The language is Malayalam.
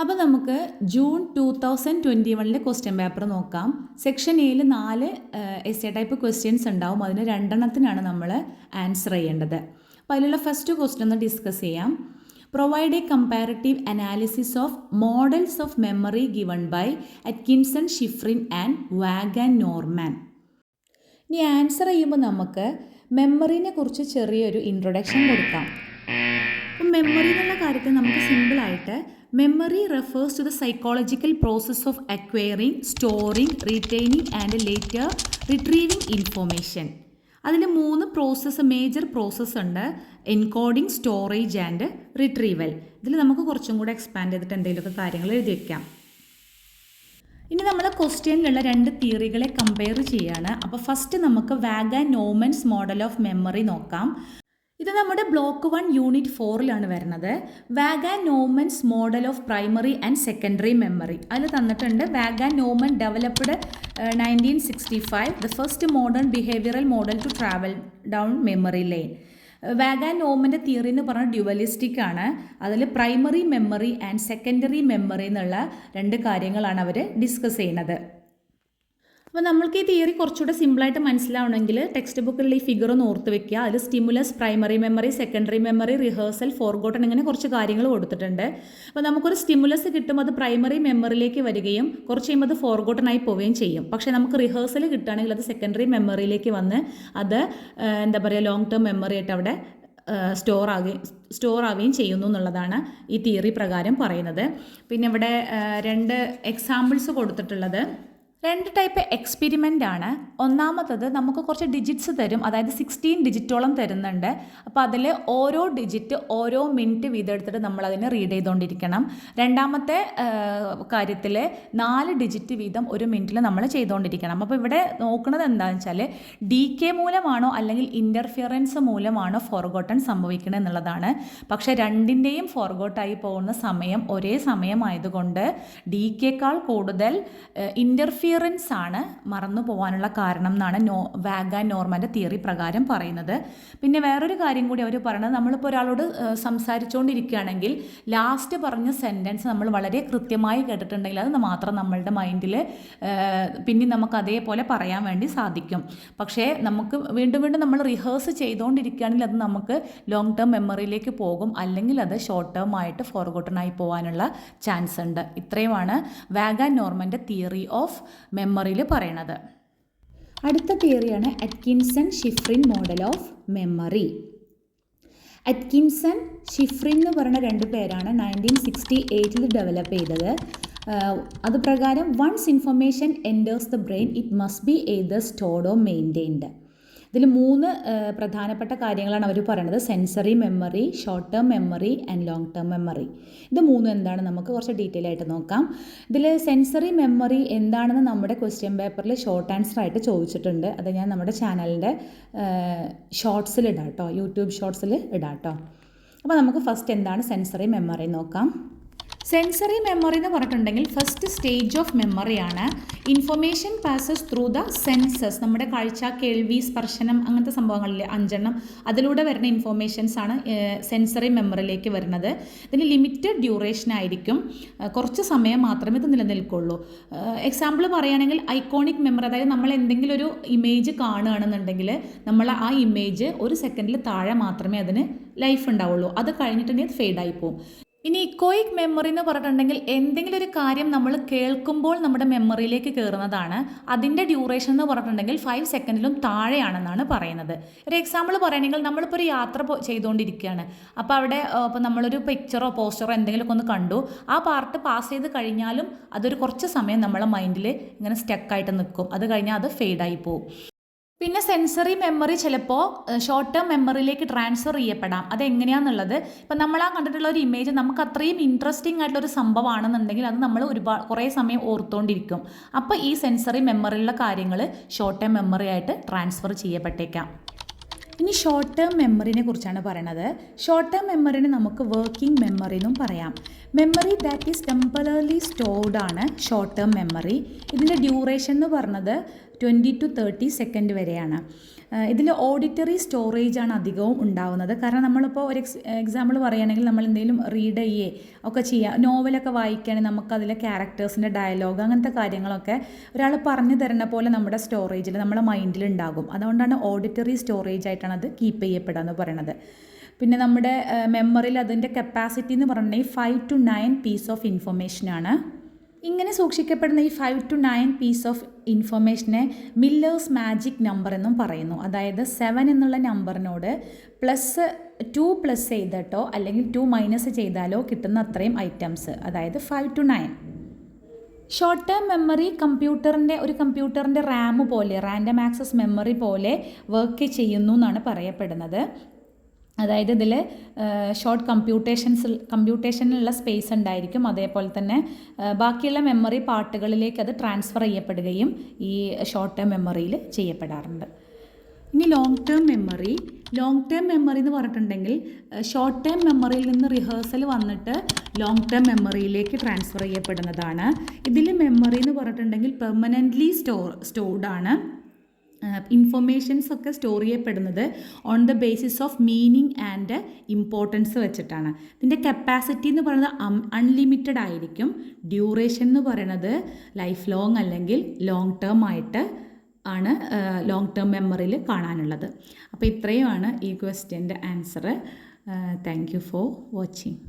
അപ്പോൾ നമുക്ക് ജൂൺ 2021 ക്വസ്റ്റ്യൻ പേപ്പർ നോക്കാം. സെക്ഷൻ എയിൽ 4 എസ്സേ ടൈപ്പ് ക്വസ്റ്റ്യൻസ് ഉണ്ടാവും. അതിന് 2 നമ്മൾ ആൻസർ ചെയ്യേണ്ടത്. അപ്പോൾ അതിലുള്ള ഫസ്റ്റ് ക്വസ്റ്റ്യൻ ഒന്ന് ഡിസ്കസ് ചെയ്യാം. Provide a comparative analysis of models of memory given by Atkinson, Shiffrin and വാഗൻ നോർമാൻ. ഇനി ആൻസർ ചെയ്യുമ്പോൾ നമുക്ക് മെമ്മറിനെ കുറിച്ച് ചെറിയൊരു ഇൻട്രൊഡക്ഷൻ കൊടുക്കാം. അപ്പം മെമ്മറി എന്നുള്ള കാര്യത്തിൽ നമുക്ക് സിമ്പിളായിട്ട് memory refers to the psychological process of acquiring, storing, retaining and later retrieving information. അതിൽ 3 മേജർ പ്രോസസ്സ് ഉണ്ട്: എൻകോഡിങ്, സ്റ്റോറേജ് ആൻഡ് റിട്രീവൽ. ഇതിൽ നമുക്ക് കുറച്ചും കൂടെ എക്സ്പാൻഡ് ചെയ്തിട്ട് എന്തെങ്കിലുമൊക്കെ കാര്യങ്ങൾ എഴുതി വയ്ക്കാം. ഇനി നമ്മൾ ക്വസ്റ്റ്യനിലുള്ള 2 തിയറികളെ കമ്പയർ ചെയ്യുകയാണ്. അപ്പോൾ ഫസ്റ്റ് നമുക്ക് വാഗൻ നോർമാൻസ് മോഡൽ ഓഫ് മെമ്മറി നോക്കാം. ഇത് നമ്മുടെ ബ്ലോക്ക് 1 യൂണിറ്റ് 4 വരുന്നത്. വാഗൻ Norman's model of primary and secondary memory. അതിൽ തന്നിട്ടുണ്ട് വാഗൻ Norman developed 1965 the first modern behavioural model to travel down memory lane. വാഗൻ നോർമാൻ്റെ തിയറി എന്ന് പറഞ്ഞാൽ ഡ്യുവലിസ്റ്റിക് ആണ്. അതിൽ primary memory and secondary memory എന്നുള്ള 2 കാര്യങ്ങളാണ് അവർ ഡിസ്കസ് ചെയ്യുന്നത്. അപ്പോൾ നമ്മൾക്ക് ഈ തിയറി കുറച്ചുകൂടെ സിമ്പിളായിട്ട് മനസ്സിലാവണമെങ്കിൽ ടെക്സ്റ്റ് ബുക്കിലുള്ള ഈ ഫിഗർ ഒന്ന് ഓർത്ത് വെക്കുക. അതിൽ stimulus, primary memory, secondary memory, rehearsal, forgotten, ഇങ്ങനെ കുറച്ച് കാര്യങ്ങൾ കൊടുത്തിട്ടുണ്ട്. അപ്പോൾ നമുക്കൊരു സ്റ്റിമുലസ് കിട്ടുമ്പോൾ അത് പ്രൈമറി മെമ്മറിയിലേക്ക് വരികയും കുറച്ച് കഴിയുമ്പോൾ അത് ഫോർഗോട്ടൺ ആയി പോവുകയും ചെയ്യും. പക്ഷേ നമുക്ക് റിഹേഴ്സൽ കിട്ടുകയാണെങ്കിൽ അത് സെക്കൻഡറി മെമ്മറിയിലേക്ക് വന്ന് അത് ലോങ് ടേം മെമ്മറി ആയിട്ട് അവിടെ സ്റ്റോർ ആവുകയും ചെയ്യുന്നു എന്നുള്ളതാണ് ഈ തിയറി പ്രകാരം പറയുന്നത്. പിന്നെ ഇവിടെ 2 എക്സാമ്പിൾസ് കൊടുത്തിട്ടുള്ളത് 2 ടൈപ്പ് എക്സ്പെരിമെൻ്റ് ആണ്. ഒന്നാമത്തത് നമുക്ക് കുറച്ച് ഡിജിറ്റ്സ് തരും, അതായത് 16 ഡിജിറ്റോളം തരുന്നുണ്ട്. അപ്പോൾ അതിൽ ഓരോ ഡിജിറ്റ് ഓരോ മിനിറ്റ് വീതം എടുത്തിട്ട് നമ്മളതിനെ റീഡ് ചെയ്തുകൊണ്ടിരിക്കണം. രണ്ടാമത്തെ കാര്യത്തിൽ 4 ഡിജിറ്റ് വീതം ഒരു മിനിറ്റിൽ നമ്മൾ ചെയ്തുകൊണ്ടിരിക്കണം. അപ്പോൾ ഇവിടെ നോക്കുന്നത് എന്താണെന്ന് വെച്ചാൽ DK മൂലമാണോ അല്ലെങ്കിൽ ഇൻ്റർഫിയറൻസ് മൂലമാണോ ഫോർഗോട്ടൺ സംഭവിക്കുന്നത് എന്നുള്ളതാണ്. പക്ഷേ രണ്ടിൻ്റെയും ഫോർഗോട്ടായി പോകുന്ന സമയം ഒരേ സമയമായതുകൊണ്ട് DKയേക്കാൾ കൂടുതൽ ഇൻ്റർഫിയറൻസ് ആണ് മറന്നു പോകാനുള്ള കാരണം എന്നാണ് വാഗൻ നോർമാൻ്റെ തിയറി പ്രകാരം പറയുന്നത്. പിന്നെ വേറൊരു കാര്യം കൂടി അവർ പറയുന്നത്, നമ്മളിപ്പോൾ ഒരാളോട് സംസാരിച്ചുകൊണ്ടിരിക്കുകയാണെങ്കിൽ ലാസ്റ്റ് പറഞ്ഞ സെൻറ്റൻസ് നമ്മൾ വളരെ കൃത്യമായി കേട്ടിട്ടുണ്ടെങ്കിൽ അത് മാത്രം നമ്മളുടെ മൈൻഡിൽ പിന്നെ നമുക്ക് അതേപോലെ പറയാൻ വേണ്ടി സാധിക്കും. പക്ഷേ നമുക്ക് വീണ്ടും വീണ്ടും നമ്മൾ റിഹേഴ്സ് ചെയ്തുകൊണ്ടിരിക്കുകയാണെങ്കിൽ അത് നമുക്ക് ലോങ് ടേം മെമ്മറിയിലേക്ക് പോകും, അല്ലെങ്കിൽ അത് ഷോർട്ട് ടേം ആയിട്ട് ഫോർഗോട്ടൺ ആയി പോകാനുള്ള ചാൻസ് ഉണ്ട്. ഇത്രയുമാണ് വാഗൻ നോർമാൻ്റെ തിയറി ഓഫ് മെമ്മറിയിൽ പറയണത്. അടുത്ത തിയറിയാണ് Atkinson Shiffrin model of memory. Atkinson, Shiffrin എന്ന് പറയുന്ന 2 പേരാണ് 1968 ഡെവലപ്പ് ചെയ്തത്. അത് പ്രകാരം once information enters the brain it must be either stored or maintained. ഇതിൽ 3 പ്രധാനപ്പെട്ട കാര്യങ്ങളാണ് അവർ പറയുന്നത്: sensory memory, short term memory and long term memory. ഇത് 3 എന്താണ് നമുക്ക് കുറച്ച് ഡീറ്റെയിൽ ആയിട്ട് നോക്കാം. ഇതിൽ സെൻസറി മെമ്മറി എന്താണെന്ന് നമ്മുടെ ക്വസ്റ്റ്യൻ പേപ്പറിൽ ഷോർട്ട് ആൻസർ ആയിട്ട് ചോദിച്ചിട്ടുണ്ട്. അത് ഞാൻ നമ്മുടെ ചാനലിൻ്റെ ഷോർട്സിൽ ഇടാം കേട്ടോ, യൂട്യൂബ് ഷോർട്സിൽ ഇടാം കേട്ടോ. അപ്പോൾ നമുക്ക് ഫസ്റ്റ് എന്താണ് സെൻസറി മെമ്മറി നോക്കാം. സെൻസറി മെമ്മറി എന്ന് പറഞ്ഞിട്ടുണ്ടെങ്കിൽ ഫസ്റ്റ് സ്റ്റേജ് ഓഫ് മെമ്മറിയാണ്. Information passes through the senses. നമ്മുടെ കാഴ്ച, കേൾവി, സ്പർശനം, അങ്ങനത്തെ സംഭവങ്ങളിൽ 5 അതിലൂടെ വരുന്ന ഇൻഫർമേഷൻസ് ആണ് സെൻസറി മെമ്മറിയിലേക്ക് വരുന്നത്. ഇതിന് ലിമിറ്റഡ് ഡ്യൂറേഷൻ ആയിരിക്കും, കുറച്ച് സമയം മാത്രമേ ഇത് നിലനിൽക്കുള്ളൂ. എക്സാമ്പിൾ പറയുകയാണെങ്കിൽ ഐക്കോണിക് മെമ്മറി, അതായത് നമ്മൾ എന്തെങ്കിലും ഒരു ഇമേജ് കാണുകയാണെന്നുണ്ടെങ്കിൽ നമ്മൾ ആ ഇമേജ് 1 സെക്കൻഡിൽ താഴെ മാത്രമേ അതിന് ലൈഫ് ഉണ്ടാവുള്ളൂ. അത് കഴിഞ്ഞിട്ടുണ്ടെങ്കിൽ അത് ഫെയ്ഡായി പോകും. ഇനി ഇക്കോയിക് മെമ്മറി എന്ന് പറഞ്ഞിട്ടുണ്ടെങ്കിൽ എന്തെങ്കിലും ഒരു കാര്യം നമ്മൾ കേൾക്കുമ്പോൾ നമ്മുടെ മെമ്മറിയിലേക്ക് കയറുന്നതാണ്. അതിൻ്റെ ഡ്യൂറേഷൻ എന്ന് പറഞ്ഞിട്ടുണ്ടെങ്കിൽ 5 സെക്കൻഡിലും താഴെയാണെന്നാണ് പറയുന്നത്. ഒരു എക്സാമ്പിൾ പറയുകയാണെങ്കിൽ നമ്മളിപ്പോൾ ഒരു യാത്ര ചെയ്തുകൊണ്ടിരിക്കുകയാണ്. അപ്പോൾ അവിടെ ഇപ്പോൾ നമ്മളൊരു പിക്ചറോ പോസ്റ്ററോ എന്തെങ്കിലുമൊക്കെ ഒന്ന് കണ്ടു, ആ പാർട്ട് പാസ് ചെയ്ത് കഴിഞ്ഞാലും അതൊരു കുറച്ച് സമയം നമ്മളെ മൈൻഡിൽ ഇങ്ങനെ സ്റ്റക്കായിട്ട് നിൽക്കും. അത് കഴിഞ്ഞാൽ അത് ഫെയ്ഡായി പോകും. പിന്നെ സെൻസറി മെമ്മറി ചിലപ്പോൾ ഷോർട്ട് ടേം മെമ്മറിയിലേക്ക് ട്രാൻസ്ഫർ ചെയ്യപ്പെടാം. അതെങ്ങനെയാണെന്നുള്ളത്, ഇപ്പം നമ്മൾ കണ്ടിട്ടുള്ള ഒരു ഇമേജ് നമുക്ക് അത്രയും ഇൻട്രസ്റ്റിംഗ് ആയിട്ടുള്ളൊരു സംഭവമാണെന്നുണ്ടെങ്കിൽ അത് നമ്മൾ കുറേ സമയം ഓർത്തുകൊണ്ടിരിക്കും. അപ്പോൾ ഈ സെൻസറി മെമ്മറിയിലുള്ള കാര്യങ്ങൾ ഷോർട്ട് ടേം മെമ്മറി ആയിട്ട് ട്രാൻസ്ഫർ ചെയ്യപ്പെട്ടേക്കാം. ഇനി ഷോർട്ട് ടേം മെമ്മറിനെ കുറിച്ചാണ് പറയണത്. ഷോർട്ട് ടേം മെമ്മറിനെ നമുക്ക് വർക്കിംഗ് മെമ്മറി എന്നും പറയാം. Memory that is temporary stored ആണ് ഷോർട്ട് ടേം മെമ്മറി. ഇതിൻ്റെ ഡ്യൂറേഷൻ എന്ന് പറഞ്ഞത് 20 to 30 സെക്കൻഡ് വരെയാണ്. ഇതിൽ ഓഡിറ്ററി സ്റ്റോറേജ് ആണ് അധികവും ഉണ്ടാവുന്നത്. കാരണം നമ്മളിപ്പോൾ ഒരു എക്സാമ്പിൾ പറയുകയാണെങ്കിൽ നമ്മൾ എന്തെങ്കിലും റീഡ് ചെയ്യേ ഒക്കെ ചെയ്യുക, നോവലൊക്കെ വായിക്കുകയാണെങ്കിൽ നമുക്കതിലെ ക്യാരക്ടേഴ്സിൻ്റെ ഡയലോഗ് അങ്ങനത്തെ കാര്യങ്ങളൊക്കെ ഒരാൾ പറഞ്ഞു തരുന്ന പോലെ നമ്മുടെ സ്റ്റോറേജിൽ നമ്മുടെ മൈൻഡിൽ ഉണ്ടാകും. അതുകൊണ്ടാണ് ഓഡിറ്ററി സ്റ്റോറേജ് ആയിട്ടാണ് അത് കീപ്പ് ചെയ്യപ്പെടുക എന്ന് പറയുന്നത്. പിന്നെ നമ്മുടെ മെമ്മറിയിൽ അതിൻ്റെ കപ്പാസിറ്റി എന്ന് പറഞ്ഞിട്ടുണ്ടെങ്കിൽ 5 to 9 പീസ് ഓഫ് ഇൻഫർമേഷനാണ്. ഇങ്ങനെ സൂക്ഷിക്കപ്പെടുന്ന ഈ 5 to 9 പീസ് ഓഫ് ഇൻഫർമേഷനെ മില്ലേഴ്സ് മാജിക് നമ്പർ എന്നും പറയുന്നു. അതായത് 7 എന്നുള്ള നമ്പറിനോട് +2 ചെയ്തിട്ടോ അല്ലെങ്കിൽ 2 ചെയ്താലോ കിട്ടുന്ന അത്രയും ഐറ്റംസ്, അതായത് 5 to 9. ഷോർട്ട് ടേം മെമ്മറി ഒരു കമ്പ്യൂട്ടറിൻ്റെ റാം പോലെ, റാൻഡം ആക്സസ് മെമ്മറി പോലെ വർക്ക് ചെയ്യുന്നു എന്നാണ് പറയപ്പെടുന്നത്. അതായത് ഇതിൽ ഷോർട്ട് കമ്പ്യൂട്ടേഷനിലുള്ള സ്പേസ് ഉണ്ടായിരിക്കും. അതേപോലെ തന്നെ ബാക്കിയുള്ള മെമ്മറി പാർട്ടുകളിലേക്ക് അത് ട്രാൻസ്ഫർ ചെയ്യപ്പെടുകയും ഈ ഷോർട്ട് ടേം മെമ്മറിയിൽ ചെയ്യപ്പെടാറുണ്ട്. ഇനി ലോങ് ടേം മെമ്മറി എന്ന് പറഞ്ഞിട്ടുണ്ടെങ്കിൽ ഷോർട്ട് ടേം മെമ്മറിയിൽ നിന്ന് റിഹേഴ്സൽ വന്നിട്ട് ലോങ് ടേം മെമ്മറിയിലേക്ക് ട്രാൻസ്ഫർ ചെയ്യപ്പെടുന്നതാണ്. ഇതിൽ മെമ്മറി എന്ന് പറഞ്ഞിട്ടുണ്ടെങ്കിൽ പെർമനൻ്റ്ലി സ്റ്റോർഡ് ആണ്. ഇൻഫർമേഷൻസ് ഒക്കെ സ്റ്റോർ ചെയ്യപ്പെടുന്നത് on the basis of meaning and importance വെച്ചിട്ടാണ്. ഇതിൻ്റെ കപ്പാസിറ്റി എന്ന് പറയുന്നത് അൺലിമിറ്റഡ് ആയിരിക്കും. ഡ്യൂറേഷൻ എന്ന് പറയുന്നത് ലൈഫ് ലോങ് അല്ലെങ്കിൽ ലോങ് ടേം ആയിട്ട് ആണ് ലോങ് ടേം മെമ്മറിയിൽ കാണാനുള്ളത്. അപ്പോൾ ഇത്രയുമാണ് ഈ ക്വസ്റ്റ്യൻ്റെ answer. Thank you for watching.